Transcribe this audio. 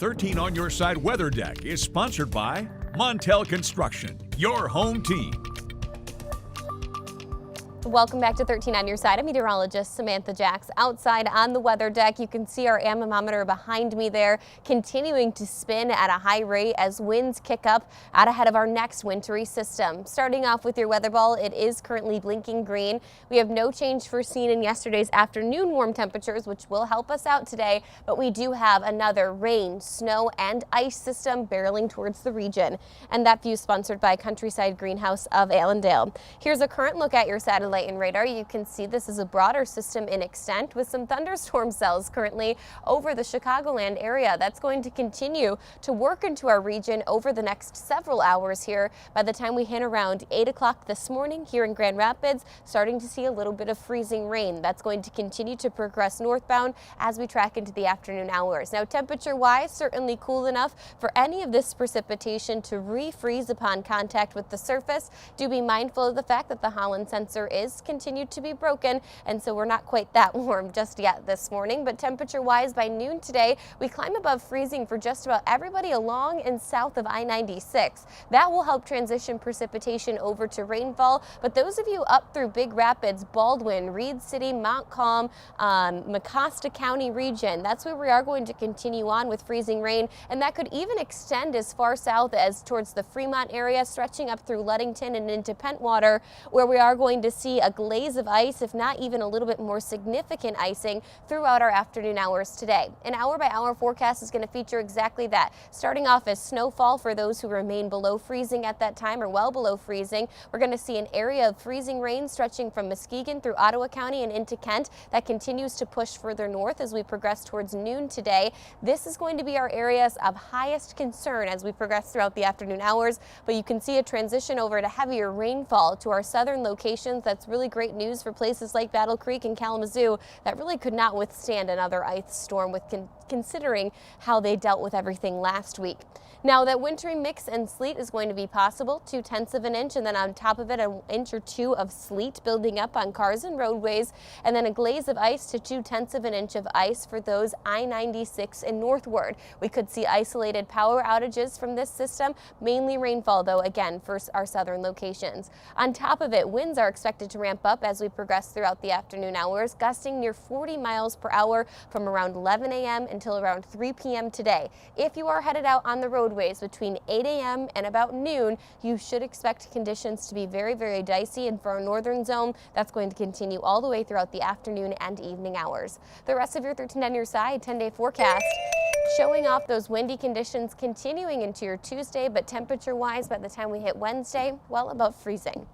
13 on Your Side Weather Deck is sponsored by Montel Construction, your home team. Welcome back to 13 on Your Side. I'm meteorologist Samantha Jacks. Outside on the weather deck, you can see our anemometer behind me there continuing to spin at a high rate as winds kick up out ahead of our next wintry system. Starting off with your weather ball, it is currently blinking green. We have no change foreseen in yesterday's afternoon warm temperatures, which will help us out today, but we do have another rain, snow, and ice system barreling towards the region. And that view is sponsored by Countryside Greenhouse of Allendale. Here's a current look at your satellite and radar. You can see this is a broader system in extent with some thunderstorm cells currently over the Chicagoland area. That's going to continue to work into our region over the next several hours here. By the time we hit around 8 o'clock this morning here in Grand Rapids, starting to see a little bit of freezing rain. That's going to continue to progress northbound as we track into the afternoon hours. Now, temperature-wise, certainly cool enough for any of this precipitation to refreeze upon contact with the surface. Do be mindful of the fact that the Holland sensor is continued to be broken, and so we're not quite that warm just yet this morning. But temperature-wise, by noon today, we climb above freezing for just about everybody along and south of I-96. That will help transition precipitation over to rainfall, but those of you up through Big Rapids, Baldwin, Reed City, Montcalm, Mecosta County region, that's where we are going to continue on with freezing rain, and that could even extend as far south as towards the Fremont area, stretching up through Ludington and into Pentwater, where we are going to see a glaze of ice, if not even a little bit more significant icing throughout our afternoon hours today. An hour-by-hour forecast is going to feature exactly that. Starting off as snowfall for those who remain below freezing at that time or well below freezing. We're going to see an area of freezing rain stretching from Muskegon through Ottawa County and into Kent. That continues to push further north as we progress towards noon today. This is going to be our areas of highest concern as we progress throughout the afternoon hours, but you can see a transition over to heavier rainfall to our southern locations. That's really great news for places like Battle Creek and Kalamazoo that really could not withstand another ice storm with considering how they dealt with everything last week. Now, that wintry mix and sleet is going to be possible, 2/10 of an inch, and then on top of it, an inch or two of sleet building up on cars and roadways, and then a glaze of ice to 2/10 of an inch of ice for those I-96 and northward. We could see isolated power outages from this system, mainly rainfall, though, again, for our southern locations. On top of it, winds are expected to ramp up as we progress throughout the afternoon hours, gusting near 40 miles per hour from around 11 a.m. until around 3 p.m. today. If you are headed out on the roadways between 8 a.m. and about noon, you should expect conditions to be very, very dicey, and for our northern zone, that's going to continue all the way throughout the afternoon and evening hours. The rest of your 13 on Your Side 10-day forecast showing off those windy conditions continuing into your Tuesday, but temperature-wise, by the time we hit Wednesday, well above freezing.